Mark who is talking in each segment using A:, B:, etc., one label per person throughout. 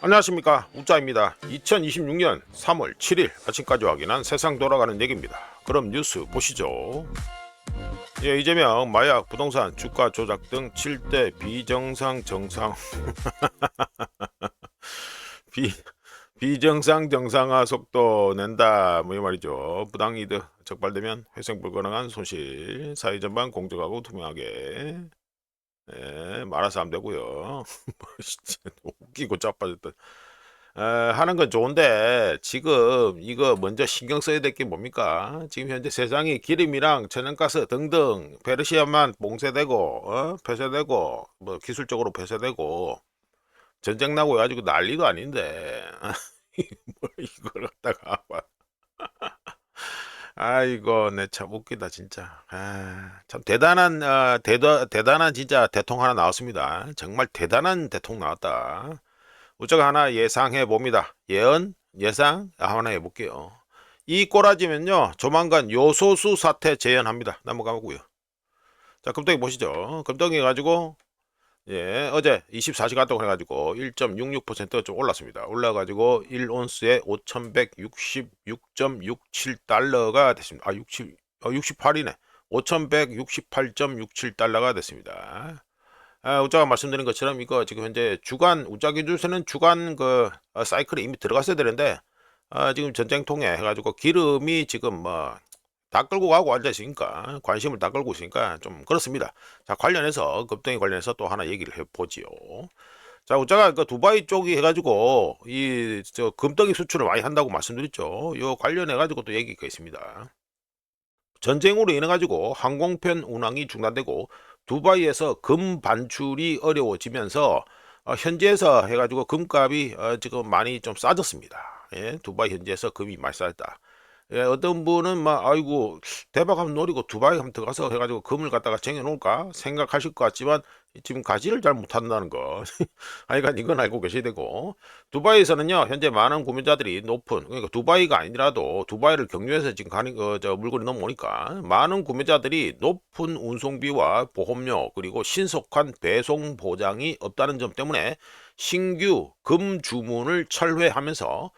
A: 안녕하십니까, 우짜입니다. 2026년 3월 7일 아침까지 확인한 세상 돌아가는 얘기입니다. 그럼 뉴스 보시죠. 이재명 마약, 부동산, 주가 조작 등 7대 비정상 정상 비, 비정상 정상화 속도 낸다, 뭐 이 말이죠. 부당이득 적발되면 회생 불가능한 손실, 사회 전반 공정하고 투명하게, 말아서 하면 되고요. 진짜 웃기고 자빠졌다. 하는 건 좋은데 지금 이거 먼저 신경 써야 될 게 뭡니까? 지금 현재 세상이 기름이랑 천연가스 등등 페르시아만 봉쇄되고 폐쇄되고 뭐 기술적으로 폐쇄되고 전쟁 나고 해가지고 난리도 아닌데 뭘 이걸 갖다가 아이고 내 참 웃기다 진짜. 참 대단한 대단한 진짜 대통령 하나 나왔습니다. 정말 대단한 대통령 나왔다. 우리가 하나 예상해 봅니다. 예상 하나 해볼게요. 이 꼬라지면요 조만간 요소수 사태 재현합니다. 넘어가고요. 자, 금덩이 보시죠. 금덩이 가지고 어제 24시간 동안 해가지고 1.66%좀 올랐습니다. 올라가지고 1온스에 5166.67달러가 됐습니다. 68이네. 5168.67달러가 됐습니다. 우짜가 말씀드린 것처럼 이거 지금 현재 주간 우짜 기준에서는 주간 사이클이 이미 들어갔어야 되는데 지금 전쟁통에 해가지고 기름이 지금 뭐 다 끌고 가고 앉아 있으니까 관심을 다 끌고 있으니까 좀 그렇습니다. 자, 관련해서 급등에 관련해서 또 하나 얘기를 해보지요. 자, 우짜가 그 두바이 쪽이 해가지고 이 저 금덩이 수출을 많이 한다고 말씀드렸죠. 요 관련해 가지고 또 얘기가 있습니다. 전쟁으로 인해 가지고 항공편 운항이 중단되고 두바이에서 금 반출이 어려워지면서 현지에서 해가지고 금값이 지금 많이 좀 싸졌습니다. 두바이 현지에서 금이 많이 싸졌다. 어떤 분은 막 아이고 대박 한번 노리고 두바이 한번 들어가서 해가지고 금을 갖다가 쟁여놓을까 생각하실 것 같지만 지금 가지를 잘 못한다는 거. 하여간 이건 알고 계셔야 되고, 두바이에서는요 현재 많은 구매자들이 높은, 그러니까 두바이가 아니라도 두바이를 경유해서 지금 가는 저 물건이 넘어오니까 많은 구매자들이 높은 운송비와 보험료 그리고 신속한 배송 보장이 없다는 점 때문에 신규 금 주문을 철회하면서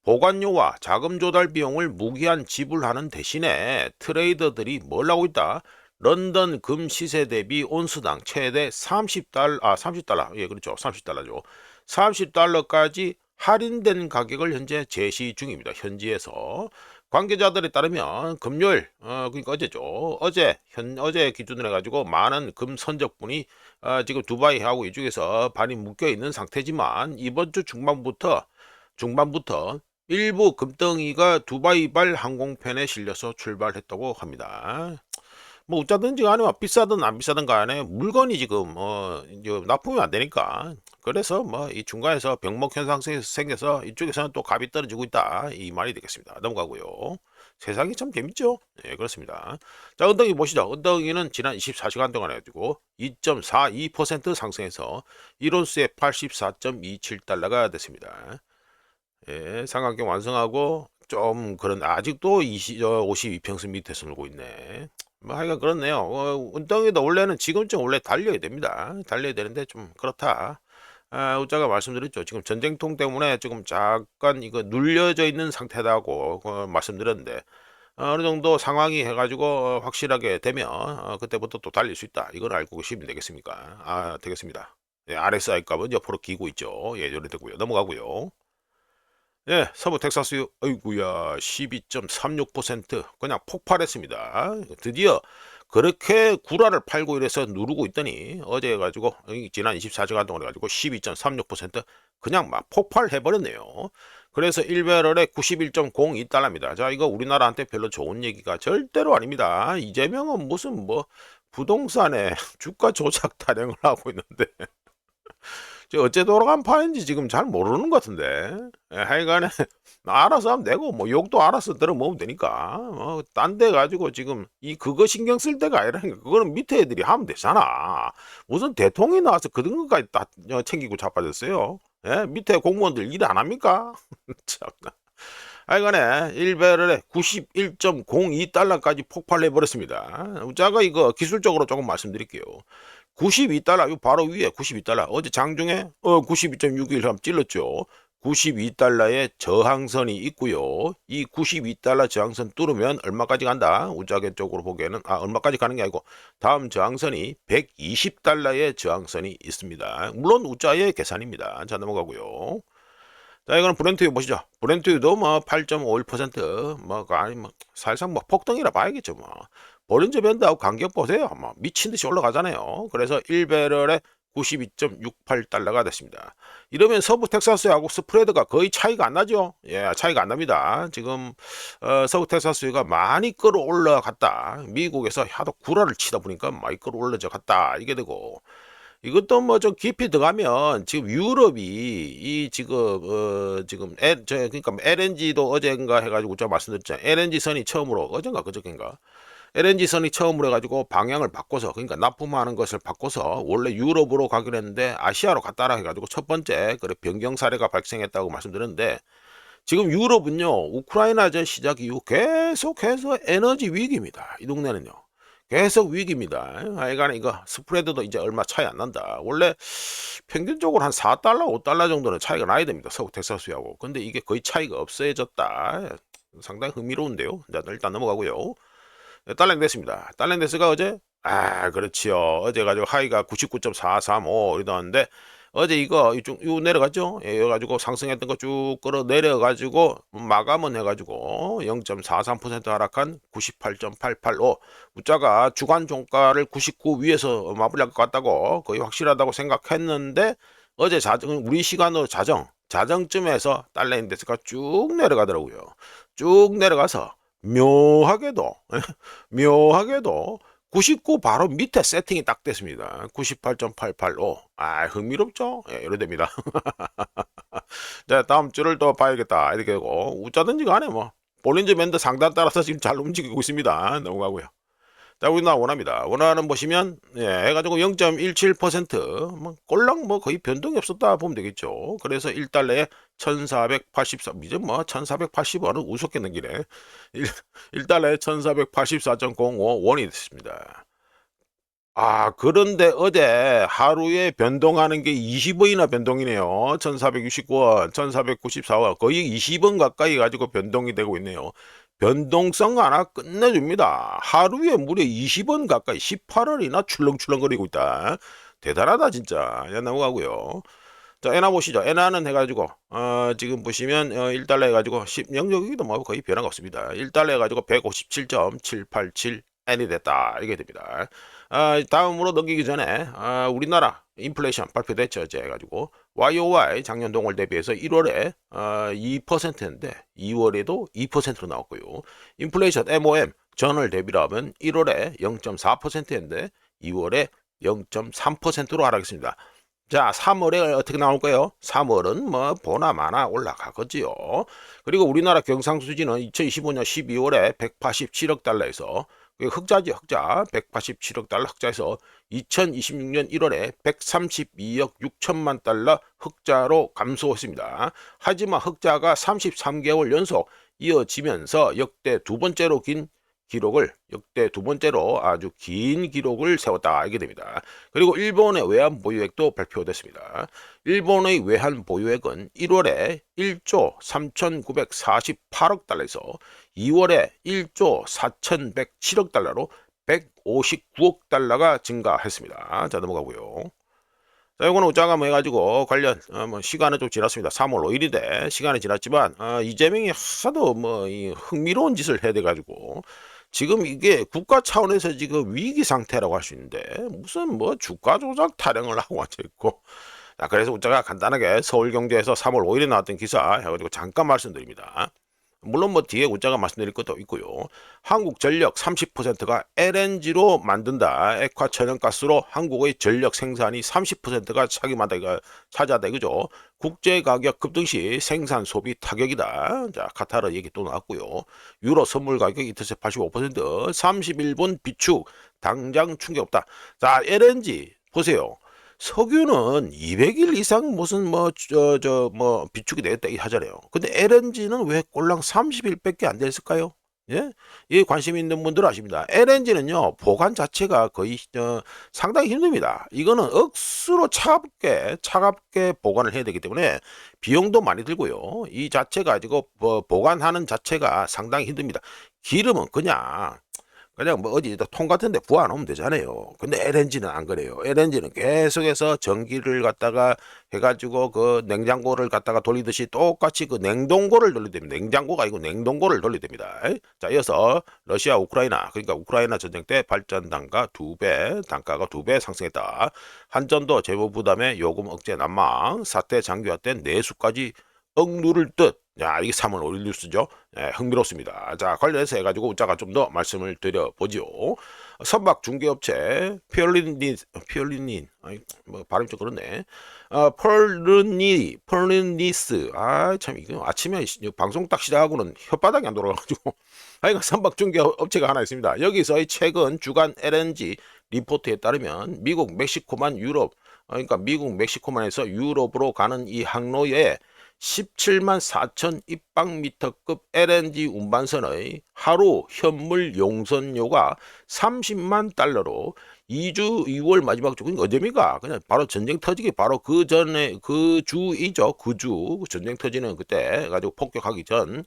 A: 보관료와 자금 조달 비용을 무기한 지불하는 대신에 트레이더들이 뭘 하고 있다? 런던 금 시세 대비 온스당 최대 30달러, 예, 그렇죠. 30달러죠. 30달러까지 할인된 가격을 현재 제시 중입니다. 현지에서. 관계자들에 따르면 금요일, 그러니까 어제죠. 어제 기준으로 해가지고 많은 금 선적분이 지금 두바이하고 이쪽에서 반이 묶여 있는 상태지만 이번 주 중반부터 일부 금덩이가 두바이발 항공편에 실려서 출발했다고 합니다. 뭐 어쩌든지 간에 비싸든 안 비싸든 간에 물건이 지금 이제 납품이 안 되니까, 그래서 뭐 이 중간에서 병목 현상 생겨서 이쪽에서는 또 값이 떨어지고 있다, 이 말이 되겠습니다. 넘어가고요. 세상이 참 재밌죠. 예, 그렇습니다. 자, 은덩이 보시죠. 은덩이는 지난 24시간 동안 해가지고 2.42% 상승해서 1온스에 84.27달러가 됐습니다. 예, 삼각형 완성하고 좀 그런 아직도 52평선 밑에서 놀고 있네. 뭐 하여간 그렇네요. 운동에도 원래는 지금쯤 원래 달려야 됩니다. 달려야 되는데 좀 그렇다. 우짜가 말씀드렸죠. 지금 전쟁통 때문에 지금 잠깐 이거 눌려져 있는 상태라고 말씀드렸는데 어느 정도 상황이 해가지고 확실하게 되면 그때부터 또 달릴 수 있다. 이걸 알고 계시면 되겠습니까? 되겠습니다. 예, RSI 값은 옆으로 기고 있죠. 예, 요래 되고요. 넘어가고요. 예, 서부 텍사스, 어이구야, 12.36% 그냥 폭발했습니다. 드디어 그렇게 구라를 팔고 이래서 누르고 있더니 어제 해가지고 지난 24시간 동안 해가지고 12.36% 그냥 막 폭발해버렸네요. 그래서 1배럴에 91.02달러입니다. 자, 이거 우리나라한테 별로 좋은 얘기가 절대로 아닙니다. 이재명은 무슨 뭐 부동산에 주가 조작 타령을 하고 있는데 어째 돌아간 파인지 지금 잘 모르는 것 같은데. 하여간에 알아서 하면 되고 뭐 욕도 알아서 들어먹으면 되니까 딴 데 가지고 지금 그거 신경 쓸 때가 아니라니까. 그거는 밑에 애들이 하면 되잖아. 무슨 대통령이 나와서 그런 것까지 다 챙기고 자빠졌어요. 예? 밑에 공무원들 일 안 합니까? 참나. 하여간에 1배럴에 91.02달러까지 폭발해 버렸습니다. 우자가 이거 기술적으로 조금 말씀드릴게요. 92달러, 요 바로 위에 92달러. 어제 장중에 92.61 한번 찔렀죠. 92달러의 저항선이 있고요. 이 92달러 저항선 뚫으면 얼마까지 간다? 우자계 쪽으로 보기에는 얼마까지 가는 게 아니고 다음 저항선이 120달러의 저항선이 있습니다. 물론 우자의 계산입니다. 자, 넘어가고요. 자, 이거는 브렌트유 보시죠. 브렌트유도 뭐 8.51%, 아니 사실상 뭐 폭등이라 봐야겠죠. 볼린저 밴드하고 간격 보세요. 미친 듯이 올라가잖아요. 그래서 1배럴에 92.68달러가 됐습니다. 이러면 서부 텍사스하고 스프레드가 거의 차이가 안 나죠. 예, 차이가 안 납니다. 지금 서부 텍사스가 많이 끌어올라갔다. 미국에서 하도 구라를 치다 보니까 많이 끌어올라져 갔다. 이게 되고, 이것도 뭐 좀 깊이 들어가면 지금 유럽이 이 지금 그러니까 LNG도 어젠가 해가지고 제가 말씀드렸잖아요. LNG 선이 처음으로 어젠가 그저께인가 LNG 선이 처음으로 해가지고 방향을 바꿔서, 그러니까 납품하는 것을 바꿔서 원래 유럽으로 가기로 했는데 아시아로 갔다라 해가지고 첫 번째 그래 변경 사례가 발생했다고 말씀드렸는데, 지금 유럽은요 우크라이나전 시작 이후 계속해서 에너지 위기입니다. 이 동네는요 계속 위기입니다. 하여간에 이거 스프레드도 이제 얼마 차이 안 난다. 원래 평균적으로 한 4달러 5달러 정도는 차이가 나야 됩니다. 서부 텍사스하고. 근데 이게 거의 차이가 없어졌다. 상당히 흥미로운데요. 자, 일단 넘어가고요. 달랭데스입니다. 달랭데스가 어제 그렇지요. 어제 가지고 하이가 99.435 이러는데 어제 이거 내려갔죠. 예, 가지고 상승했던 거 쭉 끌어 내려가지고 마감은 해가지고 0.43% 하락한 98.885. 우자가 주간 종가를 99 위에서 마무리할 것 같다고 거의 확실하다고 생각했는데 어제 우리 시간으로 자정쯤에서 달러 인덱스가 쭉 내려가더라고요. 쭉 내려가서 묘하게도 99 바로 밑에 세팅이 딱 됐습니다. 98.885. 흥미롭죠? 예, 이래 됩니다. 자, 다음 주를 또 봐야겠다. 이렇게 되고, 웃자든지 간에 볼린저 밴드 상단 따라서 지금 잘 움직이고 있습니다. 넘어가고요. 자, 우리나라 원화입니다. 원화는 보시면, 예, 해가지고 0.17%, 꼴랑 거의 변동이 없었다 보면 되겠죠. 그래서 1달러에 1484, 이제 1480원은 우습겠는 길에, 1달러에 1484.05 원이 됐습니다. 그런데 어제 하루에 변동하는 게 20원이나 변동이네요. 1469원, 1494원, 거의 20원 가까이 가지고 변동이 되고 있네요. 변동성 하나 끝내줍니다. 하루에 무려 20원 가까이 18원이나 출렁출렁거리고 있다. 대단하다 진짜. 넘어가고요. 자, 엔화 보시죠. 엔화는 해가지고 지금 보시면 1달러 해가지고 10영역이도 거의 변화가 없습니다. 1달러 해가지고 157.787 엔이 됐다. 이게 됩니다. 다음으로 넘기기 전에 우리나라 인플레이션 발표됐죠. 어제 해가지고 YOY 작년 동월 대비해서 1월에 2%인데 2월에도 2%로 나왔고요. 인플레이션 MOM 전월 대비로 하면 1월에 0.4%인데 2월에 0.3%로 하락했습니다. 자, 3월에 어떻게 나올까요? 3월은 보나 마나 올라가겠지요. 그리고 우리나라 경상수지는 2025년 12월에 187억 달러에서 흑자지 흑자 187억 달러 흑자에서 2026년 1월에 132억 6천만 달러 흑자로 감소했습니다. 하지만 흑자가 33개월 연속 이어지면서 역대 두 번째로 아주 긴 기록을 세웠다. 알게 됩니다. 그리고 일본의 외환 보유액도 발표됐습니다. 일본의 외환 보유액은 1월에 1조 3,948억 달러에서 2월에 1조 4,107억 달러로 159억 달러가 증가했습니다. 자, 넘어가고요. 자, 이거는 우짜감 해가지고 관련 시간은 좀 지났습니다. 3월 5일인데 시간이 지났지만 이재명이 하도 이 흥미로운 짓을 해야 돼가지고 지금 이게 국가 차원에서 지금 위기 상태라고 할 수 있는데 무슨 주가 조작 타령을 하고 앉아있고. 자, 그래서 우짜가 간단하게 서울경제에서 3월 5일에 나왔던 기사 해가지고 잠깐 말씀드립니다. 물론 뒤에 우짜가 말씀드릴 것도 있고요. 한국전력 30%가 LNG로 만든다. 액화천연가스로 한국의 전력 생산이 30%가 차지하다. 그죠? 국제가격 급등 시 생산 소비 타격이다. 자, 카타르 얘기 또 나왔고요. 유로 선물 가격 이틀새 85%, 31분 비축 당장 충격 없다. 자, LNG 보세요. 석유는 200일 이상 무슨 뭐 비축이 되었다 이 하잖아요. 근데 LNG는 왜 꼴랑 30일밖에 안 됐을까요? 예? 이 관심 있는 분들은 아십니다. LNG는요, 보관 자체가 거의 상당히 힘듭니다. 이거는 억수로 차갑게 보관을 해야 되기 때문에 비용도 많이 들고요. 이 자체 가지고 보관하는 자체가 상당히 힘듭니다. 기름은 그냥 뭐 어디 통 같은 데 부어 놓으면 되잖아요. 근데 LNG는 안 그래요. LNG는 계속해서 전기를 갖다가 해가지고 그 냉장고를 갖다가 돌리듯이 똑같이 그 냉동고를 돌려야 됩니다. 냉장고가 아니고 냉동고를 돌려야 됩니다. 자, 이어서 러시아 우크라이나, 그러니까 우크라이나 전쟁 때 발전 단가가 2배 상승했다. 한전도 재무 부담에 요금 억제 난망, 사태 장기화된 내수까지 억누를 듯. 야, 이게 3월 5일 뉴스죠. 예, 흥미롭습니다. 자, 관련해서 해가지고 우자가 좀 더 말씀을 드려보죠. 선박 중개업체 피얼리닌, 아이, 뭐 발음 좀 그렇네. 펄르니스, 참 이거 아침에 방송 딱 시작하고는 혓바닥이 안 돌아가지고. 하여간 선박 중개업체가 하나 있습니다. 여기서의 최근 주간 LNG 리포트에 따르면 미국 멕시코만 그러니까 미국 멕시코만에서 유럽으로 가는 이 항로에 17만 4천 입방미터급 LNG 운반선의 하루 현물 용선료가 30만 달러로 2월 마지막 주, 그러니까 어제입니까? 그냥 바로 전쟁 터지기 바로 그 전에 그 주이죠. 그 주 전쟁 터지는 그때 가지고 폭격하기 전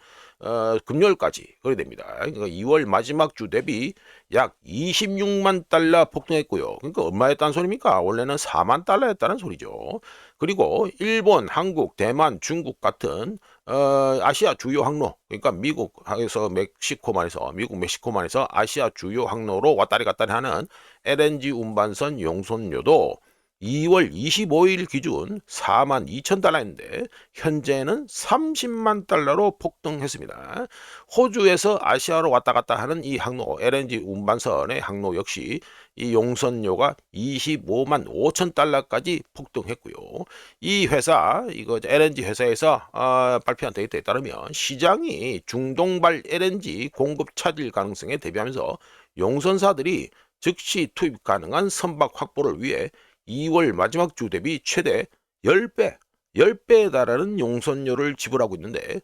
A: 금요일까지 그래 됩니다. 그러니까 2월 마지막 주 대비 약 26만 달러 폭등했고요. 그러니까 얼마였다는 소리입니까? 원래는 4만 달러였다는 소리죠. 그리고 일본, 한국, 대만, 중국 같은 아시아 주요 항로, 그러니까 미국 멕시코만에서 아시아 주요 항로로 왔다리 갔다리 하는 LNG 운반선 용선료도 2월 25일 기준 4만 2천 달러인데 현재는 30만 달러로 폭등했습니다. 호주에서 아시아로 왔다 갔다 하는 이 항로, LNG 운반선의 항로 역시 이 용선료가 25만 5천 달러까지 폭등했고요. 이 회사, 이거 LNG 회사에서 발표한 데이터에 따르면 시장이 중동발 LNG 공급 차질 가능성에 대비하면서 용선사들이 즉시 투입 가능한 선박 확보를 위해 2월 마지막 주 대비 최대 10배에 달하는 용선료를 지불하고 있는데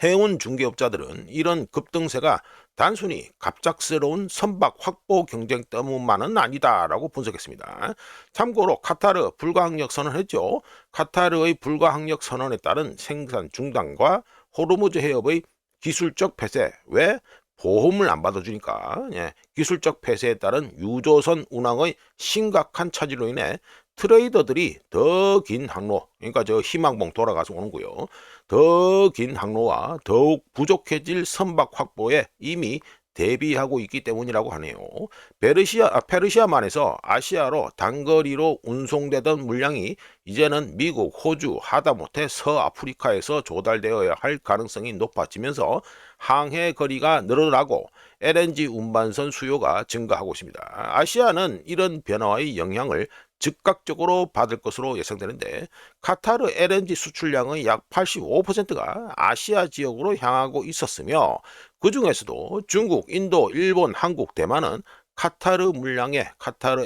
A: 해운 중개업자들은 이런 급등세가 단순히 갑작스러운 선박 확보 경쟁 때문만은 아니다라고 분석했습니다. 참고로 카타르 불가항력 선언했죠. 카타르의 불가항력 선언에 따른 생산 중단과 호르무즈 해협의 기술적 폐쇄, 왜? 보험을 안 받아주니까, 예, 기술적 폐쇄에 따른 유조선 운항의 심각한 차질로 인해 트레이더들이 더 긴 항로, 그러니까 저 희망봉 돌아가서 오는 거요. 더 긴 항로와 더욱 부족해질 선박 확보에 이미 대비하고 있기 때문이라고 하네요. 페르시아만에서 아시아로 단거리로 운송되던 물량이 이제는 미국, 호주, 하다못해 서아프리카에서 조달되어야 할 가능성이 높아지면서 항해 거리가 늘어나고 LNG 운반선 수요가 증가하고 있습니다. 아시아는 이런 변화의 영향을 즉각적으로 받을 것으로 예상되는데 카타르 LNG 수출량의 약 85%가 아시아 지역으로 향하고 있었으며 그 중에서도 중국, 인도, 일본, 한국, 대만은 카타르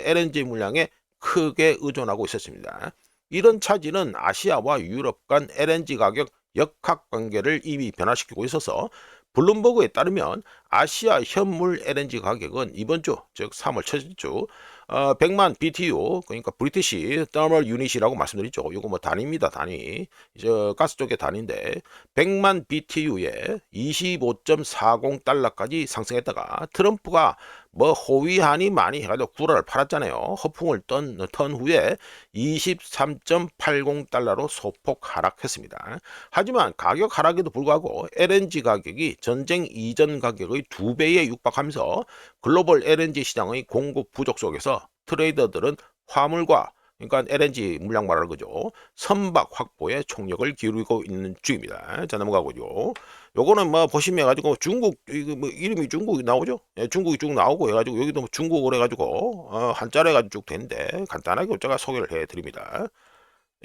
A: LNG 물량에 크게 의존하고 있었습니다. 이런 차질은 아시아와 유럽 간 LNG 가격 역학관계를 이미 변화시키고 있어서 블룸버그에 따르면 아시아 현물 LNG 가격은 이번 주, 즉 3월 첫째 주 100만 BTU, 그러니까 브리티시 더멀 유닛이라고 말씀드렸죠. 이거 뭐 단위입니다, 단위. 저 가스 쪽의 단위인데 100만 BTU에 25.40달러까지 상승했다가 트럼프가 뭐 호위하니 많이 해가지고 구라를 팔았잖아요. 허풍을 턴 후에 23.80달러로 소폭 하락했습니다. 하지만 가격 하락에도 불구하고 LNG 가격이 전쟁 이전 가격의 2배에 육박하면서 글로벌 LNG 시장의 공급 부족 속에서 트레이더들은 화물과, 그러니까 LNG 물량 말하는 거죠, 선박 확보에 총력을 기울이고 있는 중입니다. 자, 넘어가고요. 요거는 뭐 보시면 해가지고 중국, 이거 뭐 이름이 중국이 나오죠. 예, 중국이 쭉 나오고 해가지고 여기도 뭐 중국어로 해가지고 한자로 해가지고 쭉 되는데 간단하게 제가 소개를 해드립니다.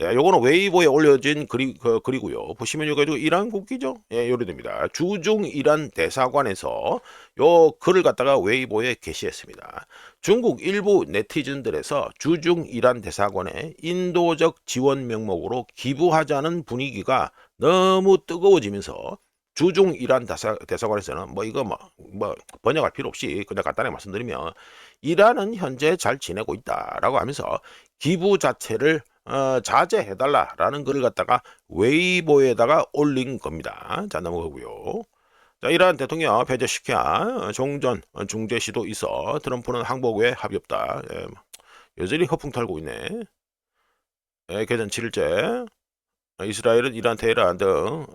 A: 예, 요거는 웨이보에 올려진 글이고요. 보시면 여기 이란 국기죠? 예, 요리 됩니다. 주중 이란 대사관에서 요 글을 갖다가 웨이보에 게시했습니다. 중국 일부 네티즌들에서 주중 이란 대사관에 인도적 지원 명목으로 기부하자는 분위기가 너무 뜨거워지면서 주중 이란 대사관에서는 뭐 이거 뭐 번역할 필요 없이 그냥 간단하게 말씀드리면 이란은 현재 잘 지내고 있다라고 하면서 기부 자체를 자제해달라라는 글을 갖다가 웨이보에다가 올린 겁니다. 자, 넘어가고요. 자, 이란 대통령 배제시켜야 종전 중재 시도 있어 트럼프는 항복에 합의 없다. 예, 여전히 허풍 털고 있네. 예, 개전 7일째 이스라엘은 이란 테헤란 등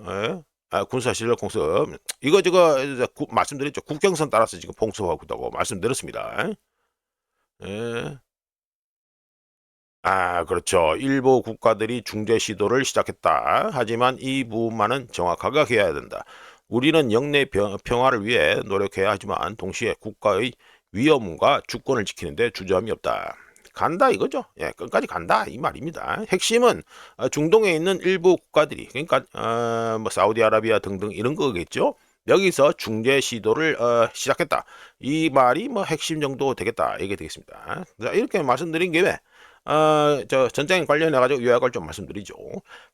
A: 예, 군사 실력 공습 이거 말씀드렸죠. 국경선 따라서 지금 봉쇄하고 있다고 말씀드렸습니다. 예. 그렇죠. 일부 국가들이 중재 시도를 시작했다. 하지만 이 부분만은 정확하게 해야 된다. 우리는 영내 평화를 위해 노력해야 하지만 동시에 국가의 위험과 주권을 지키는데 주저함이 없다. 간다 이거죠. 예, 끝까지 간다 이 말입니다. 핵심은 중동에 있는 일부 국가들이 그러니까 뭐 사우디아라비아 등등 이런 거겠죠. 여기서 중재 시도를 시작했다. 이 말이 뭐 핵심 정도 되겠다 이게 되겠습니다. 자, 이렇게 말씀드린 김에 저 전쟁 관련해 가지고 요약을 좀 말씀드리죠.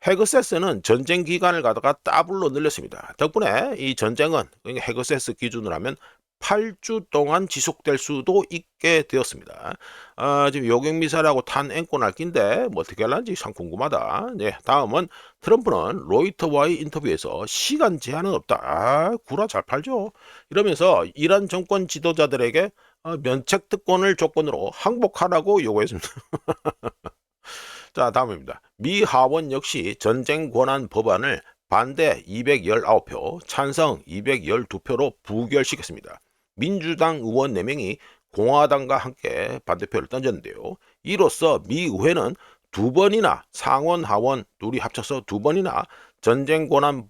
A: 헤그세스는 전쟁 기간을 가다가 더블로 늘렸습니다. 덕분에 이 전쟁은 그러니까 헤그세스 기준으로 하면 8주 동안 지속될 수도 있게 되었습니다. 지금 요격미사일하고 탄 앵꼬 날낀데 뭐 어떻게 할란지 참 궁금하다. 네, 다음은 트럼프는 로이터와의 인터뷰에서 시간 제한은 없다. 구라 잘 팔죠. 이러면서 이란 정권 지도자들에게 면책 특권을 조건으로 항복하라고 요구했습니다. 자, 다음입니다. 미 하원 역시 전쟁 권한 법안을 반대 219표, 찬성 212표로 부결시켰습니다. 민주당 의원 4명이 공화당과 함께 반대표를 던졌는데요. 이로써 미 의회는 2번이나 상원 하원 둘이 합쳐서 2번이나 전쟁 권한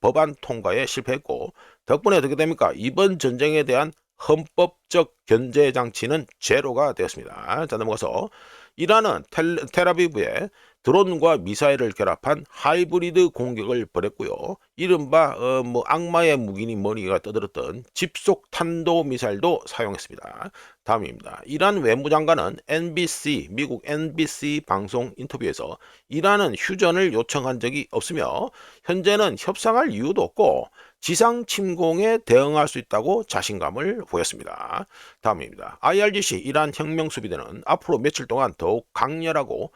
A: 법안 통과에 실패했고 덕분에 어떻게 됩니까? 이번 전쟁에 대한 헌법적 견제 장치는 제로가 되었습니다. 자, 넘어가서 이란은 텔아비브에 드론과 미사일을 결합한 하이브리드 공격을 벌였고요. 이른바 뭐 악마의 무기니 뭐니가 떠들었던 집속 탄도 미사일도 사용했습니다. 다음입니다. 이란 외무장관은 미국 NBC 방송 인터뷰에서 이란은 휴전을 요청한 적이 없으며 현재는 협상할 이유도 없고 지상 침공에 대응할 수 있다고 자신감을 보였습니다. 다음입니다. IRGC 이란 혁명수비대는 앞으로 며칠 동안 더욱 강렬하고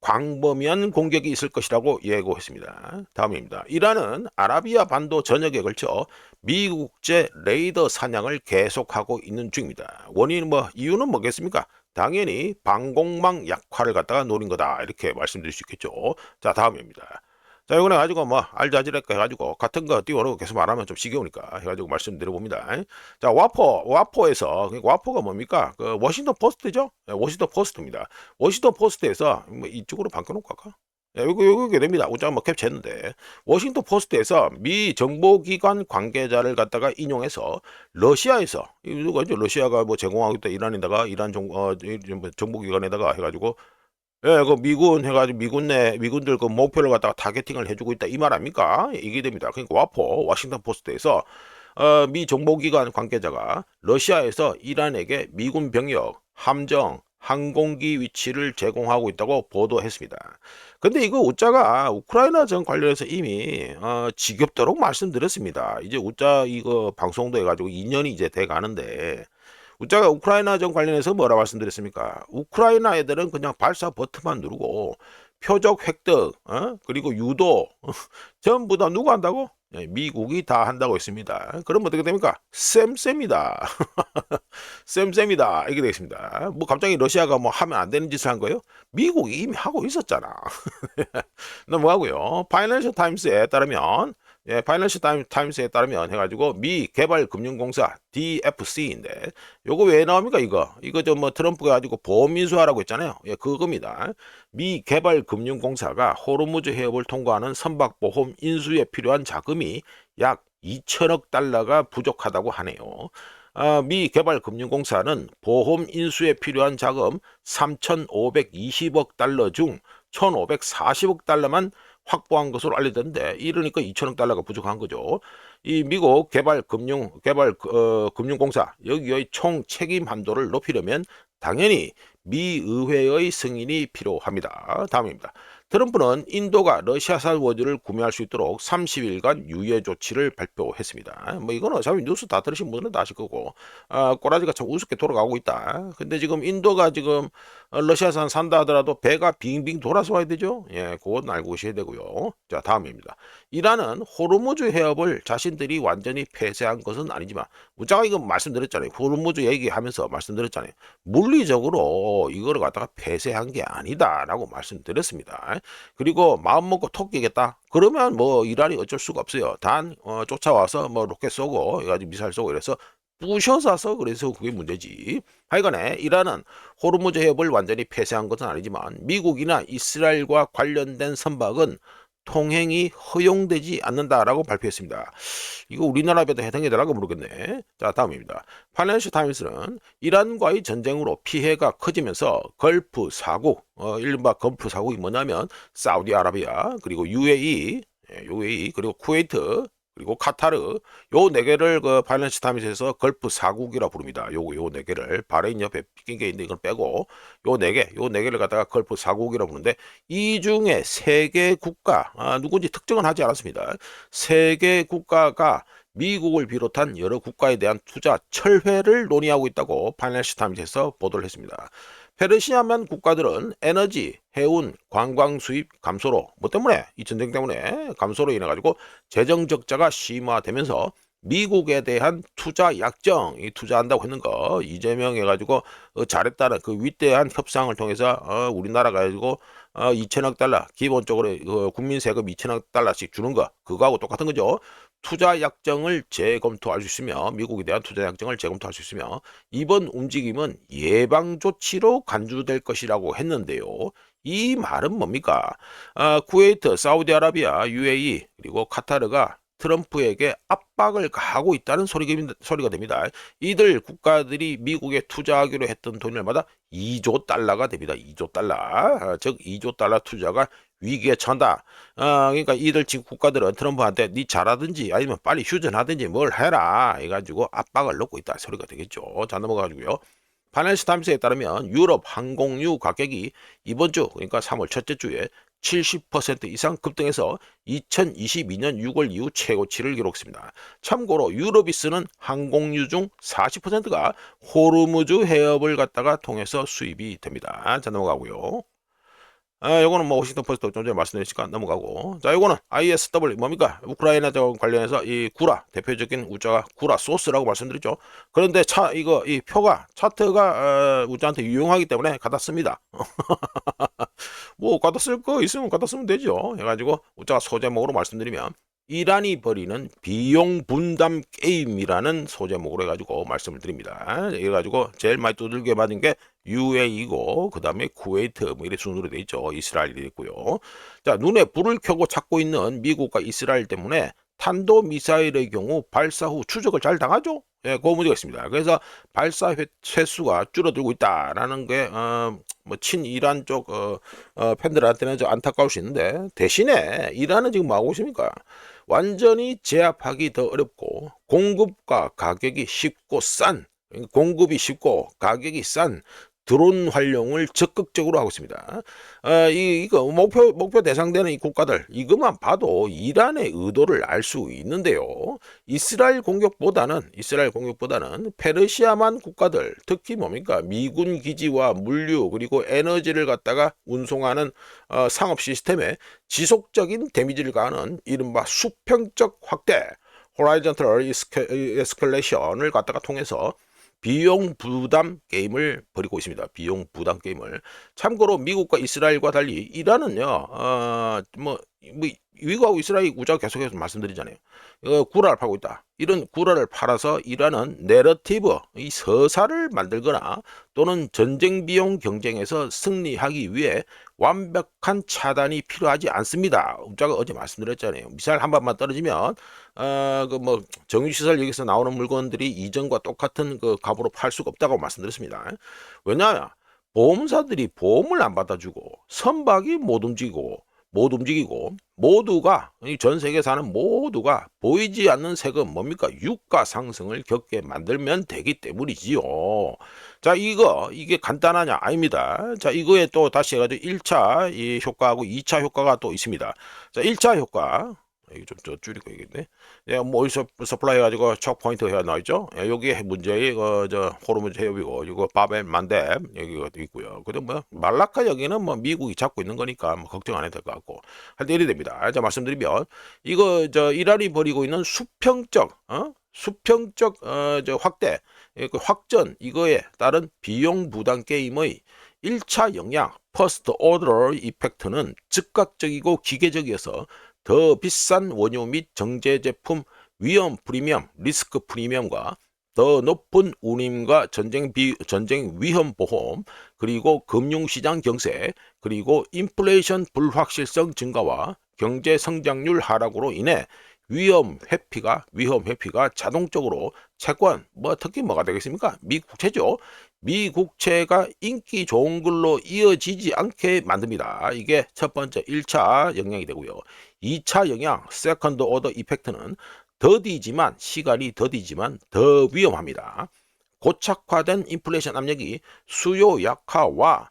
A: 광범위한 공격이 있을 것이라고 예고했습니다. 다음입니다. 이란은 아라비아 반도 전역에 걸쳐 미국제 레이더 사냥을 계속하고 있는 중입니다. 이유는 뭐겠습니까? 당연히 방공망 약화를 갖다가 노린 거다 이렇게 말씀드릴 수 있겠죠. 자, 다음입니다. 자, 이거는 가지고 뭐 알자지랄까 해가지고 같은 거 띄워놓고 계속 말하면 좀 지겨우니까 해가지고 말씀드려봅니다. 자, 와포에서 그러니까 와포가 뭡니까? 그 워싱턴 포스트죠? 네, 워싱턴 포스트입니다. 워싱턴 포스트에서 뭐 이쪽으로 바꿔놓고 할까? 예, 요게 됩니다. 우자가 뭐 캡처했는데 워싱턴 포스트에서 미 정보기관 관계자를 갖다가 인용해서 러시아에서 이거 이제 러시아가 뭐 제공하고 있다 이란에다가 이란 정보기관에다가 해가지고 예, 그 미군 해가지고 미군들 그 목표를 갖다가 타겟팅을 해주고 있다 이 말 아닙니까? 이게 됩니다. 그러니까 워싱턴 포스트에서 미 정보기관 관계자가 러시아에서 이란에게 미군 병력, 함정, 항공기 위치를 제공하고 있다고 보도했습니다. 근데 이거 우짜가 우크라이나 전 관련해서 이미 지겹도록 말씀드렸습니다. 이제 우짜 이거 방송도 해가지고 2년이 이제 돼 가는데 우짜가 우크라이나전 관련해서 뭐라 말씀드렸습니까? 우크라이나 애들은 그냥 발사 버튼만 누르고 표적 획득, 그리고 유도 전부 다 누가 한다고? 네, 미국이 다 한다고 했습니다. 그럼 어떻게 됩니까? 쌤쌤이다. 쌤쌤이다. 이게 되겠습니다. 뭐 갑자기 러시아가 뭐 하면 안 되는 짓을 한 거예요? 미국이 이미 하고 있었잖아. 넘어가고요. 파이낸셜 타임스에 따르면 파이낸셜 타임스에 따르면 해가지고 미 개발금융공사 DFC인데 요거 왜 나옵니까 이거 좀 뭐 트럼프가 가지고 보험인수하라고 했잖아요. 예, 그겁니다. 미 개발금융공사가 호르무즈 해협을 통과하는 선박보험 인수에 필요한 자금이 약 2천억 달러가 부족하다고 하네요. 미 개발금융공사는 보험 인수에 필요한 자금 3,520억 달러 중 1,540억 달러만 확보한 것으로 알려졌는데, 이러니까 2천억 달러가 부족한 거죠. 이 미국 금융공사 여기의 총 책임 한도를 높이려면 당연히 미 의회의 승인이 필요합니다. 다음입니다. 트럼프는 인도가 러시아산 원유를 구매할 수 있도록 30일간 유예 조치를 발표했습니다. 뭐 이건 어차피 뉴스 다 들으신 분들은 다 아실 거고, 꼬라지가 참 우습게 돌아가고 있다. 근데 지금 인도가 지금 러시아산 산다 하더라도 배가 빙빙 돌아서 와야 되죠. 예, 그건 알고 계셔야 되고요. 자, 다음입니다. 이란은 호르무즈 해협을 자신들이 완전히 폐쇄한 것은 아니지만, 제가 이거 말씀드렸잖아요. 호르무즈 얘기하면서 말씀드렸잖아요. 물리적으로 이거를 갖다가 폐쇄한 게 아니다라고 말씀드렸습니다. 그리고 마음 먹고 토끼겠다. 그러면 뭐 이란이 어쩔 수가 없어요. 단 쫓아와서 뭐 로켓 쏘고 해가지고 미사일 쏘고 이래서 부셔서서 그래서 그게 문제지. 하여간에 이란은 호르무즈 해협을 완전히 폐쇄한 것은 아니지만 미국이나 이스라엘과 관련된 선박은 통행이 허용되지 않는다라고 발표했습니다. 이거 우리나라에도 해당이 되라고 모르겠네. 자, 다음입니다. 파이낸셜 타임스는 이란과의 전쟁으로 피해가 커지면서 걸프 사국, 이른바 걸프 사국이 뭐냐면 사우디아라비아, 그리고 UAE, 그리고 쿠웨이트, 그리고 카타르, 요 네 개를 그 파이낸셜 타임스에서 걸프 사국이라 부릅니다. 요 네 개를 바레인 옆에 낀 게 있는데 이건 빼고 요 네 개를 갖다가 걸프 사국이라 부르는데, 이 중에 세 개 국가, 누군지 특정은 하지 않았습니다. 세 개 국가가 미국을 비롯한 여러 국가에 대한 투자 철회를 논의하고 있다고 파이낸셜 타임스에서 보도를 했습니다. 페르시아만 국가들은 에너지, 해운, 관광 수입 감소로, 뭐 때문에? 이 전쟁 때문에 감소로 인해 가지고 재정 적자가 심화되면서 미국에 대한 투자 약정, 이 투자한다고 했는 거 이재명 해가지고 잘했다는 그 위대한 협상을 통해서 우리나라 가지고 2천억 달러 기본적으로 국민 세금 2천억 달러씩 주는 거, 그거하고 똑같은 거죠. 투자 약정을 재검토할 수 있으며, 미국에 대한 투자 약정을 재검토할 수 있으며, 이번 움직임은 예방 조치로 간주될 것이라고 했는데요. 이 말은 뭡니까? 쿠웨이트, 사우디아라비아, UAE, 그리고 카타르가 트럼프에게 압박을 가하고 있다는 소리가 됩니다. 이들 국가들이 미국에 투자하기로 했던 돈이 얼마다 2조 달러가 됩니다. 2조 달러. 즉 2조 달러 투자가 위기에 처한다. 그러니까 이들 지금 국가들은 트럼프한테 니 잘하든지 아니면 빨리 휴전하든지 뭘 해라 해가지고 압박을 넣고 있다 소리가 되겠죠. 자, 넘어가지고요. 파이낸셜 타임스에 따르면 유럽 항공유 가격이 이번 주, 그러니까 3월 첫째 주에 70% 이상 급등해서 2022년 6월 이후 최고치를 기록했습니다. 참고로 유럽이 쓰는 항공유 중 40%가 호르무즈 해협을 갖다가 통해서 수입이 됩니다. 자, 넘어가고요. 요거는 뭐 워싱턴 포스트 좀 전에 말씀드렸으니까 넘어가고, 자, 요거는 ISW 뭡니까? 우크라이나전 관련해서 이 구라, 대표적인 우자가 구라 소스라고 말씀드렸죠. 그런데 이 표가 차트가 우자한테 유용하기 때문에 갖다 씁니다. 뭐 갖다 쓸 거 있으면 갖다 쓰면 되죠. 해가지고 우자가 소제목으로 말씀드리면, 이란이 벌이는 비용 분담 게임이라는 소제목으로 해가지고 말씀을 드립니다. 이래가지고 제일 많이 두들겨 맞은 게 UAE고, 그 다음에 쿠웨이트, 뭐 이래 순으로 돼 있죠. 이스라엘이 있고요. 자, 눈에 불을 켜고 찾고 있는 미국과 이스라엘 때문에 탄도 미사일의 경우 발사 후 추적을 잘 당하죠. 예, 그 문제가 있습니다. 그래서 발사 횟수가 줄어들고 있다라는 게 뭐 친이란 쪽 팬들한테는 좀 안타까울 수 있는데, 대신에 이란은 지금 뭐 하고 있습니까? 완전히 제압하기 더 어렵고 공급과 가격이 쉽고 싼, 공급이 쉽고 가격이 싼 드론 활용을 적극적으로 하고 있습니다. 이거 목표 대상되는 이 국가들, 이것만 봐도 이란의 의도를 알 수 있는데요. 이스라엘 공격보다는 페르시아만 국가들, 특히 뭡니까? 미군 기지와 물류 그리고 에너지를 갖다가 운송하는 상업 시스템에 지속적인 데미지를 가하는 이른바 수평적 확대, 호라이전털 에스컬레이션을 갖다가 통해서 비용 부담 게임을 벌이고 있습니다. 비용 부담 게임을. 참고로 미국과 이스라엘과 달리 이란은요, 미국하고 이스라엘 우자가 계속해서 말씀드리잖아요. 구라를 팔고 있다. 이런 구라를 팔아서 이라는 내러티브, 이 서사를 만들거나 또는 전쟁 비용 경쟁에서 승리하기 위해 완벽한 차단이 필요하지 않습니다. 우자가 어제 말씀드렸잖아요. 미사일 한 발만 떨어지면 그 뭐 정유시설 여기서 나오는 물건들이 이전과 똑같은 그 값으로 팔 수가 없다고 말씀드렸습니다. 왜냐하면 보험사들이 보험을 안 받아주고 선박이 못 움직이고 모두가 전 세계 사는 모두가 보이지 않는 세금 뭡니까? 유가 상승을 겪게 만들면 되기 때문이지요. 자, 이게 간단하냐? 아닙니다. 자, 이거에 또 다시 해가지고 1차 이 효과하고 2차 효과가 또 있습니다. 자, 1차 효과. 이거 좀 줄이고 얘기했네. 예, 뭐 어디서 서플라이 해가지고 척 포인트 해야 나있죠. 예, 여기에 문제의 저 호르무즈 해협이고 이거 바벨 만렙 여기가 있고요. 근데 뭐 말라카 여기는 뭐 미국이 잡고 있는 거니까 뭐 걱정 안 해도 될 것 같고 하여튼 이래 됩니다. 자, 말씀드리면 이거 저 이란이 벌이고 있는 수평적 저 확대 그 확전 이거에 따른 비용 부담 게임의 1차 영향 퍼스트 오더 이펙트는 즉각적이고 기계적이어서 더 비싼 원유 및 정제 제품 위험 프리미엄, 리스크 프리미엄과 더 높은 운임과 전쟁 위험 보험, 그리고 금융시장 경세, 그리고 인플레이션 불확실성 증가와 경제 성장률 하락으로 인해 위험 회피가 자동적으로 채권, 뭐 특히 뭐가 되겠습니까? 미국채죠. 미국채가 인기 좋은 걸로 이어지지 않게 만듭니다. 이게 첫 번째 1차 영향이 되고요. 2차 영향, 세컨드 오더 이펙트는 시간이 더디지만 더 위험합니다. 고착화된 인플레이션 압력이 수요 약화와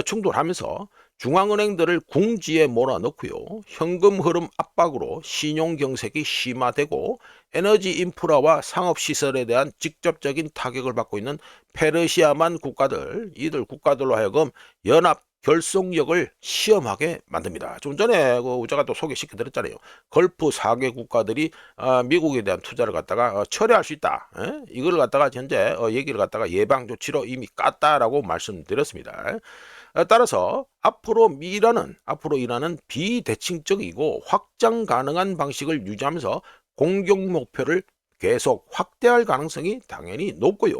A: 충돌하면서 중앙은행들을 궁지에 몰아넣고요. 현금 흐름 압박으로 신용 경색이 심화되고 에너지 인프라와 상업시설에 대한 직접적인 타격을 받고 있는 페르시아만 이들 국가들로 하여금 연합 결속력을 시험하게 만듭니다. 좀 전에 제가 또 소개시켜 드렸잖아요. 걸프 4개 국가들이 미국에 대한 투자를 갖다가 철회할 수 있다. 이걸 갖다가 현재 얘기를 갖다가 예방 조치로 이미 깠다라고 말씀드렸습니다. 따라서 앞으로 이란은 비대칭적이고 확장 가능한 방식을 유지하면서 공격 목표를 계속 확대할 가능성이 당연히 높고요.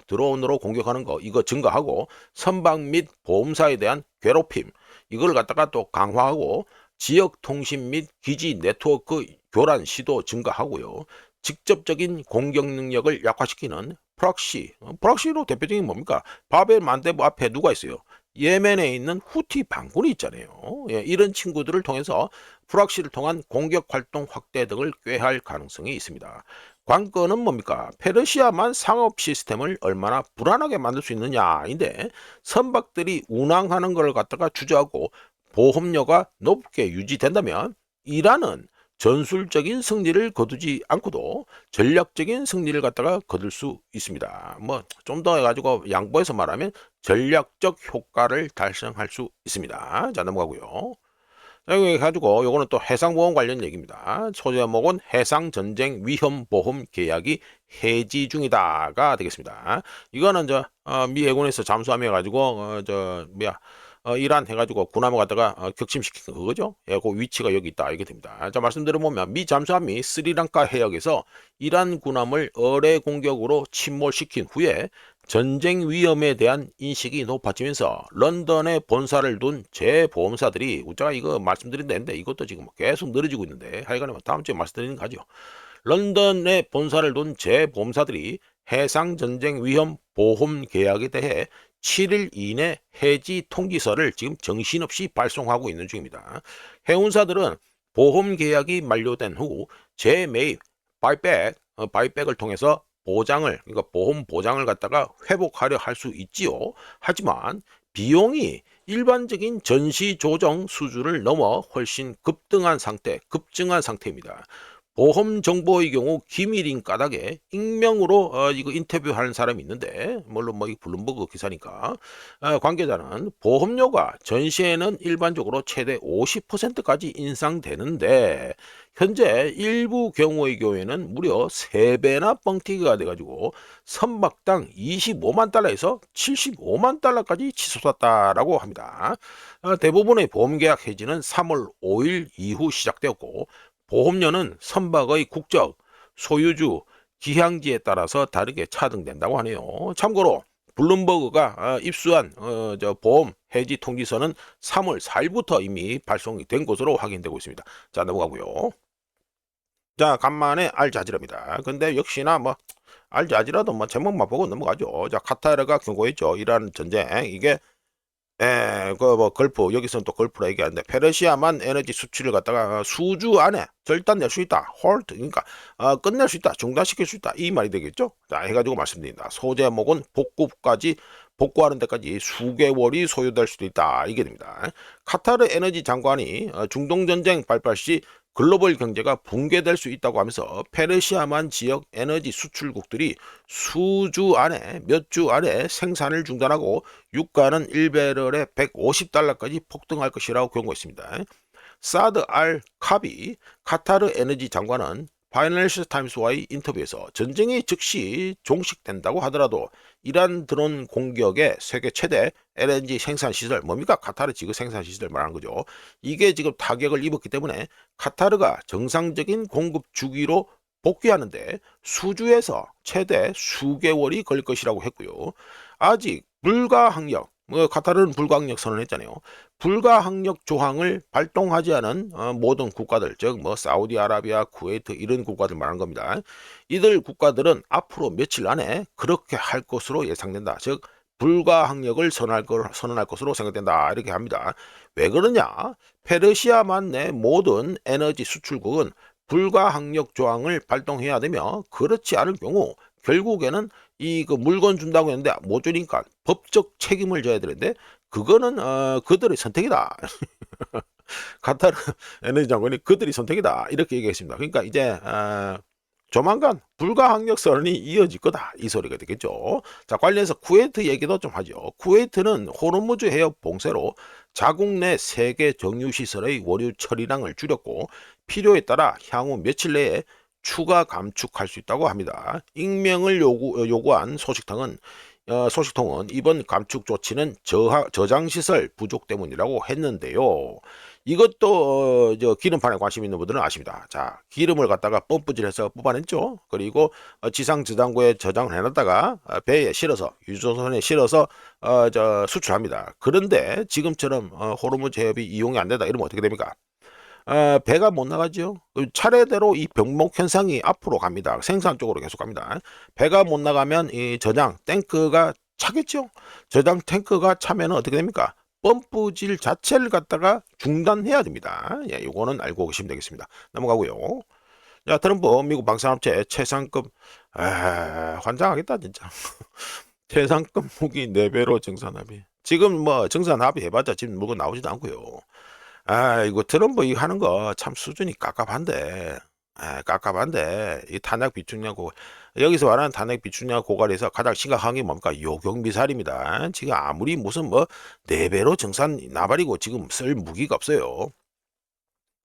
A: 드론으로 공격하는 거 이거 증가하고 선박 및 보험사에 대한 괴롭힘 이걸 갖다가 또 강화하고 지역 통신 및 기지 네트워크 교란 시도 증가하고요. 직접적인 공격 능력을 약화시키는 프락시로 대표적인 뭡니까? 바벨 만데브 앞에 누가 있어요? 예멘에 있는 후티 반군이 있잖아요. 예, 이런 친구들을 통해서 프락시를 통한 공격 활동 확대 등을 꾀할 가능성이 있습니다. 관건은 뭡니까? 페르시아만 상업 시스템을 얼마나 불안하게 만들 수 있느냐인데 선박들이 운항하는 걸 갖다가 주저하고 보험료가 높게 유지된다면 이란은 전술적인 승리를 거두지 않고도 전략적인 승리를 갖다가 거둘 수 있습니다. 뭐 좀 더 해가지고 양보해서 말하면 전략적 효과를 달성할 수 있습니다. 자, 넘어가고요. 여기 가지고 요거는 또 해상보험 관련 얘기입니다. 소제목은 해상전쟁 위험보험 계약이 해지 중이다가 되겠습니다. 이거는 미 해군에서 잠수함 해가지고 이란 해가지고 군함을 갖다가 격침시킨 그거죠. 예, 그 위치가 여기 있다 이게 됩니다. 자, 말씀드려보면 미 잠수함이 스리랑카 해역에서 이란 군함을 어뢰 공격으로 침몰시킨 후에 전쟁 위험에 대한 인식이 높아지면서 런던에 본사를 둔 재보험사들이 제가 이거 말씀드린다는데 이것도 지금 계속 늘어지고 있는데 하여간에 다음 주에 말씀드리는 거죠. 런던에 본사를 둔 재보험사들이 해상전쟁 위험 보험 계약에 대해 7일 이내 해지 통지서를 지금 정신없이 발송하고 있는 중입니다. 해운사들은 보험 계약이 만료된 후 재매입, 바이백을 통해서 그러니까 보험 보장을 갖다가 회복하려 할 수 있지요. 하지만 비용이 일반적인 전시 조정 수준을 넘어 훨씬 급증한 상태입니다. 보험 정보의 경우 기밀인 까닭에 익명으로 이거 인터뷰하는 사람이 있는데, 물론 뭐 이 블룸버그 기사니까 관계자는 보험료가 전시에는 일반적으로 최대 50%까지 인상되는데 현재 일부 경우의 경우에는 무려 3배나 뻥튀기가 돼가지고 선박당 25만 달러에서 75만 달러까지 치솟았다라고 합니다. 대부분의 보험계약 해지는 3월 5일 이후 시작되었고 보험료는 선박의 국적, 소유주, 기항지에 따라서 다르게 차등된다고 하네요. 참고로 블룸버그가 입수한 저 보험 해지 통지서는 3월 4일부터 이미 발송이 된 것으로 확인되고 있습니다. 자, 넘어가고요. 자, 간만에 알자지라입니다. 근데 역시나 뭐 알자지라도 뭐 제목만 보고 넘어가죠. 자, 카타르가 경고했죠. 이란 전쟁 이게 그 뭐 걸프 여기서는 또 걸프라 얘기하는데 페르시아만 에너지 수출을 갖다가 수주 안에 절단낼 수 있다. 홀트 그러니까 끝낼 수 있다. 중단시킬 수 있다. 이 말이 되겠죠. 자, 해가지고 말씀드립니다. 소재목은 복구하는 데까지 수개월이 소요될 수도 있다. 이게 됩니다. 카타르 에너지 장관이 중동 전쟁 발발 시 글로벌 경제가 붕괴될 수 있다고 하면서 페르시아만 지역 에너지 수출국들이 몇 주 안에 생산을 중단하고 유가는 1배럴에 150달러까지 폭등할 것이라고 경고했습니다. 사드 알 카비 카타르 에너지 장관은 파이낸셜 타임스와의 인터뷰에서 전쟁이 즉시 종식된다고 하더라도 이란 드론 공격에 세계 최대 LNG 생산 시설 뭡니까? 카타르 지구 생산 시설 말하는 거죠. 이게 지금 타격을 입었기 때문에 카타르가 정상적인 공급 주기로 복귀하는데 수주에서 최대 수개월이 걸릴 것이라고 했고요. 아직 불가항력 카타르는 불가항력 선언했잖아요. 불가항력 조항을 발동하지 않은 모든 국가들, 즉 뭐 사우디아라비아, 쿠웨이트 이런 국가들 말하는 겁니다. 이들 국가들은 앞으로 며칠 안에 그렇게 할 것으로 예상된다. 즉 불가항력을 선언할 것으로 생각된다. 이렇게 합니다. 왜 그러냐? 페르시아만 내 모든 에너지 수출국은 불가항력 조항을 발동해야 되며 그렇지 않을 경우 결국에는 이 그 물건 준다고 했는데 못 주니까 법적 책임을 져야 되는데 그거는 그들의 선택이다. 카타르 에너지 장관이 그들이 선택이다. 이렇게 얘기했습니다. 그러니까 이제 조만간 불가항력 선언이 이어질 거다. 이 소리가 되겠죠. 자, 관련해서 쿠웨이트 얘기도 좀 하죠. 쿠웨이트는 호르무즈 해협 봉쇄로 자국 내 세계 정유시설의 월유 처리량을 줄였고 필요에 따라 향후 며칠 내에 추가 감축할 수 있다고 합니다. 익명을 요구한 소식통은 이번 감축 조치는 저장시설 부족 때문이라고 했는데요. 이것도 기름판에 관심 있는 분들은 아십니다. 자, 기름을 갖다가 펌프질해서 뽑아냈죠. 그리고 지상 저장고에 저장을 해놨다가 배에 실어서 유조선에 실어서 수출합니다. 그런데 지금처럼 호르무즈 해협이 이용이 안 된다 이러면 어떻게 됩니까? 배가 못 나가죠. 차례대로 이 병목 현상이 앞으로 갑니다. 생산 쪽으로 계속 갑니다. 배가 못 나가면 이 저장 탱크가 차겠죠. 저장 탱크가 차면 어떻게 됩니까? 펌프질 자체를 갖다가 중단해야 됩니다. 예, 이거는 알고 계시면 되겠습니다. 넘어가고요. 자, 트럼프 미국 방산업체 최상급 환장하겠다 진짜. 최상급 무기 4배로 정산합의. 지금 뭐 정산 합의해봤자 지금 물건 나오지도 않고요. 이거 트럼프 이거 하는 거 참 수준이 깝깝한데, 이 탄약 비축량 고갈. 여기서 말하는 탄약 비축량 고갈에서 가장 심각한 게 뭡니까? 요격 미사일입니다. 지금 아무리 무슨 뭐 4배로 정산 나발이고 지금 쓸 무기가 없어요.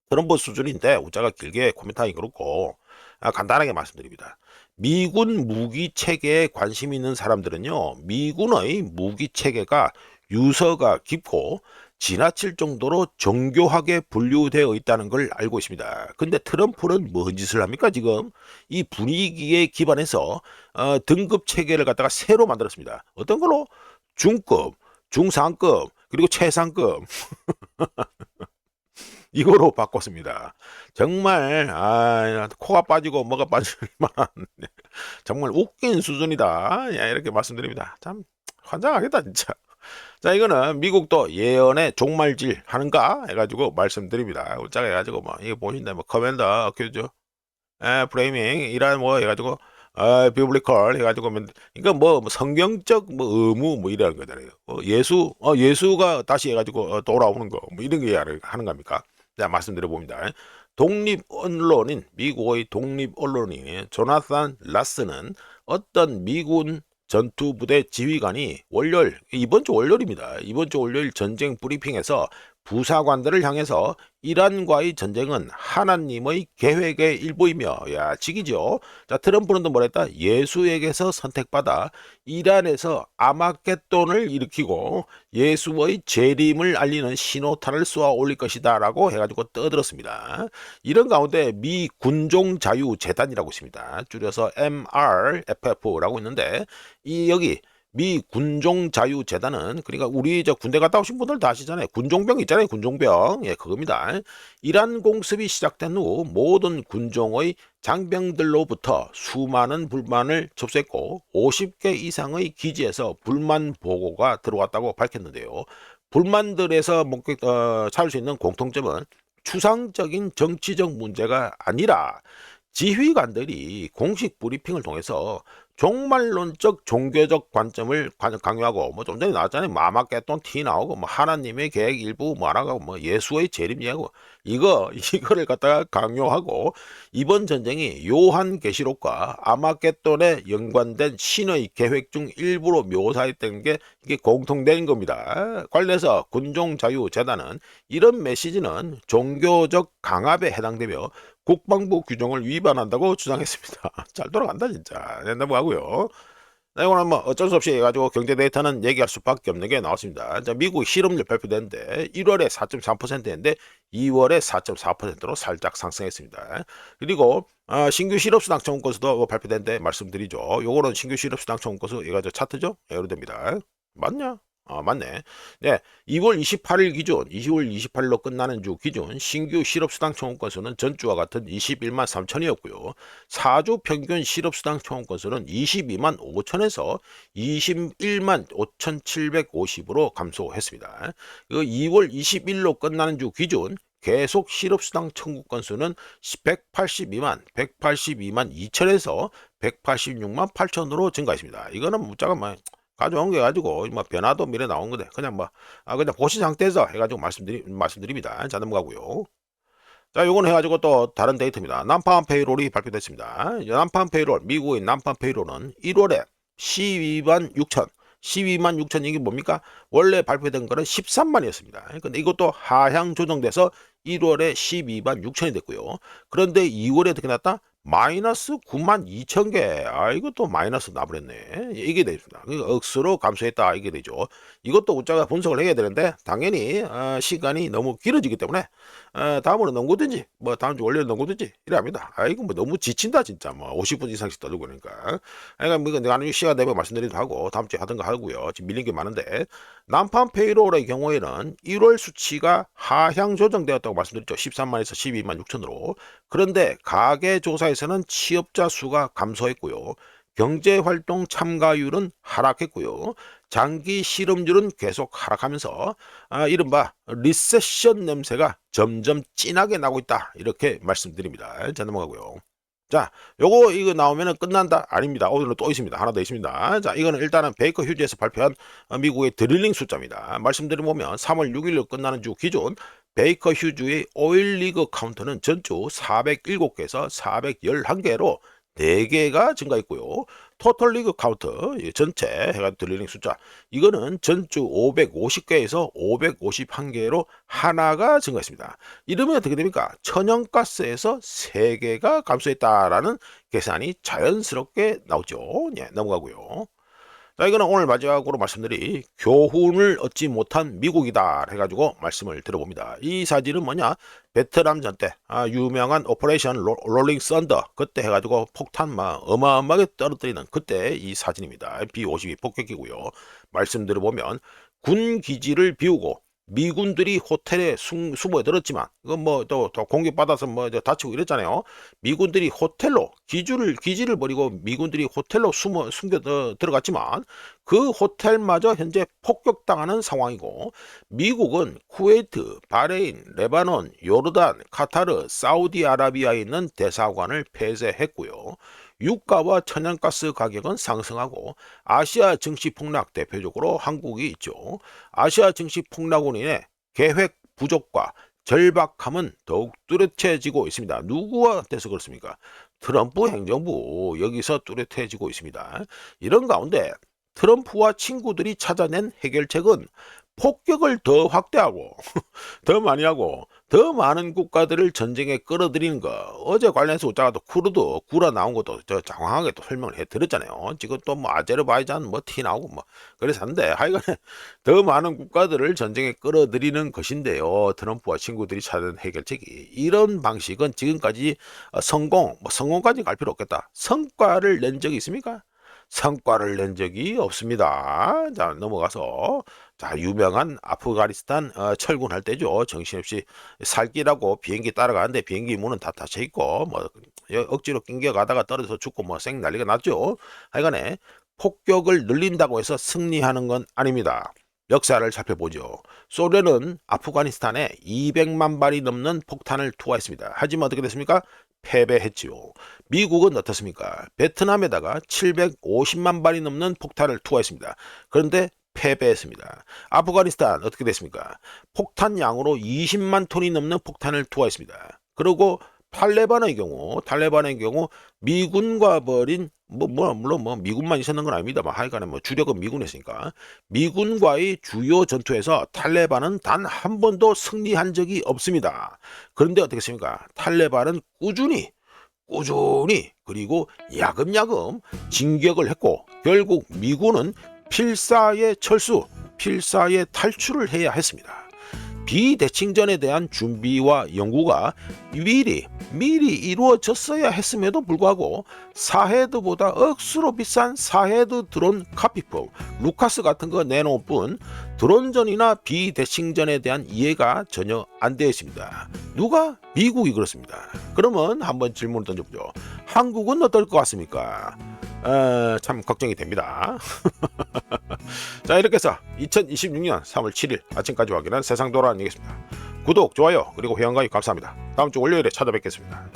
A: 트럼프 수준인데 우자가 길게 코멘트하기 그렇고 간단하게 말씀드립니다. 미군 무기 체계에 관심 있는 사람들은요, 미군의 무기 체계가 유서가 깊고 지나칠 정도로 정교하게 분류되어 있다는 걸 알고 있습니다. 근데 트럼프는 뭔 짓을 합니까 지금? 이 분위기에 기반해서 등급 체계를 갖다가 새로 만들었습니다. 어떤 걸로? 중급, 중상급, 그리고 최상급 이거로 바꿨습니다. 정말 코가 빠지고 뭐가 빠질 만한 정말 웃긴 수준이다. 이렇게 말씀드립니다. 참 환장하겠다 진짜. 자, 이거는 미국도 예언에 종말질 하는가 해가지고 말씀드립니다. 웃자가 해가지고 뭐 이거 보신다 뭐 커맨더 어큐즈 프레이밍 이란 뭐 해가지고 비블리컬 해가지고 그러니까 뭐 성경적 뭐 의무 뭐 이라는 거잖아요. 예수가 다시 해가지고 돌아오는 거 뭐 이런 게 하는 겁니까? 자, 말씀드려 봅니다. 독립 언론인 미국의 독립 언론인 조나산 라스는 어떤 미군 전투부대 지휘관이 월요일 이번 주 월요일입니다. 이번 주 월요일 전쟁 브리핑에서 부사관들을 향해서 이란과의 전쟁은 하나님의 계획의 일부이며 야 지기죠. 자 트럼프는 또 뭐랬다? 예수에게서 선택받아 이란에서 아마겟돈을 일으키고 예수의 재림을 알리는 신호탄을 쏘아 올릴 것이다 라고 해가지고 떠들었습니다. 이런 가운데 미 군종자유재단이라고 있습니다. 줄여서 MRFF라고 있는데 이 여기 미 군종자유재단은 그러니까 우리 저 군대 갔다 오신 분들 다 아시잖아요. 군종병 있잖아요. 군종병. 예, 그겁니다. 이란 공습이 시작된 후 모든 군종의 장병들로부터 수많은 불만을 접수했고 50개 이상의 기지에서 불만 보고가 들어왔다고 밝혔는데요. 불만들에서 찾을 수 있는 공통점은 추상적인 정치적 문제가 아니라 지휘관들이 공식 브리핑을 통해서 종말론적 종교적 관점을 강요하고 뭐 좀 전에 나왔잖아요. 마마깨돈 티 나오고 뭐 하나님의 계획 일부 말하고 뭐 예수의 재림 얘기하고 이거를 갖다가 강요하고 이번 전쟁이 요한계시록과 아마겟돈에 연관된 신의 계획 중 일부로 묘사했던 게 이게 공통된 겁니다. 관련해서 군종자유재단은 이런 메시지는 종교적 강압에 해당되며 국방부 규정을 위반한다고 주장했습니다. 잘 돌아간다 진짜. 넘어가고요. 이거는 뭐 어쩔 수 없이 해가지고 경제 데이터는 얘기할 수밖에 없는 게 나왔습니다. 자, 미국 실업률 발표됐는데 1월에 4.3%인데 2월에 4.4%로 살짝 상승했습니다. 그리고 신규 실업수당 청구 건수도 발표된데 말씀드리죠. 요거는 신규 실업수당 청구 건수 이거 저 차트죠? 이렇게 됩니다. 맞냐? 맞네. 네, 2월 28일 기준, 2월 28일로 끝나는 주 기준 신규 실업수당 청구 건수는 전주와 같은 21만 3천이었고요. 4주 평균 실업수당 청구 건수는 22만 5천에서 21만 5,750으로 감소했습니다. 2월 20일로 끝나는 주 기준 계속 실업수당 청구 건수는 182만 2천에서 186만 8천으로 증가했습니다. 이거는 문자가 뭐 가져온 게 가지고 뭐 변화도 미래 나온 건데 그냥 뭐 그냥 보시 상태에서 해가지고 말씀드립니다. 자 넘어가고요. 자 요건 해가지고 또 다른 데이터입니다. 난판 페이롤이 발표됐습니다. 난판 페이롤 미국의 난판 페이롤은 1월에 12만 6천 12만 6천 이게 뭡니까? 원래 발표된 거는 13만이었습니다. 근데 이것도 하향 조정돼서 1월에 12만 6천이 됐고요. 그런데 2월에 어떻게 났다? 마이너스 9만 2천 개. 이것도 마이너스 나버렸네. 이게 됩니다. 그러니까 억수로 감소했다. 이게 되죠. 이것도 우자가 분석을 해야 되는데 당연히 시간이 너무 길어지기 때문에 다음으로 넘고든지 뭐 다음 주 월요일 넘고든지 이래 합니다. 이거 뭐 너무 지친다 진짜 뭐 50분 이상씩 떠들고 그러니까. 그러니까 뭐 나는 시간 내면 말씀드리도 하고 다음 주에 하던 거 하고요. 지금 밀린 게 많은데 난판 페이롤의 경우에는 1월 수치가 하향 조정되었다고 말씀드렸죠. 13만에서 12만 6천으로. 그런데 가계 조사에서는 취업자 수가 감소했고요. 경제활동 참가율은 하락했고요. 장기 실업률은 계속 하락하면서 이른바 리세션 냄새가 점점 진하게 나고 있다. 이렇게 말씀드립니다. 자 넘어가고요. 자, 이거 나오면은 끝난다? 아닙니다. 오늘은 또 있습니다. 하나 더 있습니다. 자, 이거는 일단은 베이커 휴지에서 발표한 미국의 드릴링 숫자입니다. 말씀드리면 3월 6일로 끝나는 주 기준 베이커 휴즈의 오일 리그 카운트는 전주 407개에서 411개로 4개가 증가했고요. 토털 리그 카운트 전체 해가 드릴링 숫자 이거는 전주 550개에서 551개로 하나가 증가했습니다. 이러면 어떻게 됩니까? 천연가스에서 3개가 감소했다라는 계산이 자연스럽게 나오죠. 예, 넘어가고요. 자, 이거는 오늘 마지막으로 말씀드릴 교훈을 얻지 못한 미국이다 해가지고 말씀을 들어봅니다. 이 사진은 뭐냐? 베트남전 때 유명한 오퍼레이션 롤링 썬더 그때 해가지고 폭탄 막 어마어마하게 떨어뜨리는 그때 이 사진입니다. B-52 폭격기고요. 말씀 들어보면 군 기지를 비우고 미군들이 호텔에 숨어 들었지만 이건 뭐 또 공격 받아서 뭐 다치고 이랬잖아요. 미군들이 호텔로 기지를 버리고 미군들이 호텔로 숨겨 들어갔지만 그 호텔마저 현재 폭격당하는 상황이고 미국은 쿠웨이트, 바레인, 레바논, 요르단, 카타르, 사우디아라비아에 있는 대사관을 폐쇄했고요. 유가와 천연가스 가격은 상승하고 아시아 증시 폭락 대표적으로 한국이 있죠. 아시아 증시 폭락으로 인해 계획 부족과 절박함은 더욱 뚜렷해지고 있습니다. 누구한테서 그렇습니까? 트럼프 행정부 여기서 뚜렷해지고 있습니다. 이런 가운데 트럼프와 친구들이 찾아낸 해결책은 폭격을 더 확대하고 더 많이 하고 더 많은 국가들을 전쟁에 끌어들이는 거. 어제 관련해서 웃자가 또 쿠르드 구라 나온 것도 저 장황하게 또 설명을 해드렸잖아요. 지금 또 뭐 아제르바이잔 뭐 티 나오고 뭐 그래서 한데 하여간에 더 많은 국가들을 전쟁에 끌어들이는 것인데요. 트럼프와 친구들이 찾은 해결책이 이런 방식은 지금까지 성공까지 갈 필요 없겠다. 성과를 낸 적이 있습니까? 성과를 낸 적이 없습니다. 자, 넘어가서 자, 유명한 아프가니스탄 철군할 때죠. 정신없이 살기라고 비행기 따라가는데 비행기 문은 다 닫혀 있고 뭐 억지로 낑겨가다가 떨어져서 죽고 뭐 생 난리가 났죠. 하여간에 폭격을 늘린다고 해서 승리하는 건 아닙니다. 역사를 살펴보죠. 소련은 아프가니스탄에 200만 발이 넘는 폭탄을 투하했습니다. 하지만 어떻게 됐습니까? 패배했지요. 미국은 어떻습니까? 베트남에다가 750만 발이 넘는 폭탄을 투하했습니다. 그런데 패배했습니다. 아프가니스탄 어떻게 됐습니까? 폭탄 양으로 20만 톤이 넘는 폭탄을 투하했습니다. 그리고 탈레반의 경우 미군과 벌인 물론 미군만 있었는 건 아닙니다만 하여간에 뭐 주력은 미군이었으니까 미군과의 주요 전투에서 탈레반은 단 한 번도 승리한 적이 없습니다. 그런데 어떻게 했습니까? 탈레반은 꾸준히 그리고 야금야금 진격을 했고 결국 미군은 필사의 탈출을 해야 했습니다. 비대칭전에 대한 준비와 연구가 미리 이루어졌어야 했음에도 불구하고 사헤드보다 억수로 비싼 사헤드 드론 카피법 루카스 같은 거 내놓을 뿐 드론전이나 비대칭전에 대한 이해가 전혀 안 되어 있습니다. 누가? 미국이 그렇습니다. 그러면 한번 질문을 던져보죠. 한국은 어떨 것 같습니까? 참 걱정이 됩니다. 자, 이렇게 해서 2026년 3월 7일 아침까지 확인한 세상 돌아다니겠습니다. 구독, 좋아요, 그리고 회원가입 감사합니다. 다음 주 월요일에 찾아뵙겠습니다.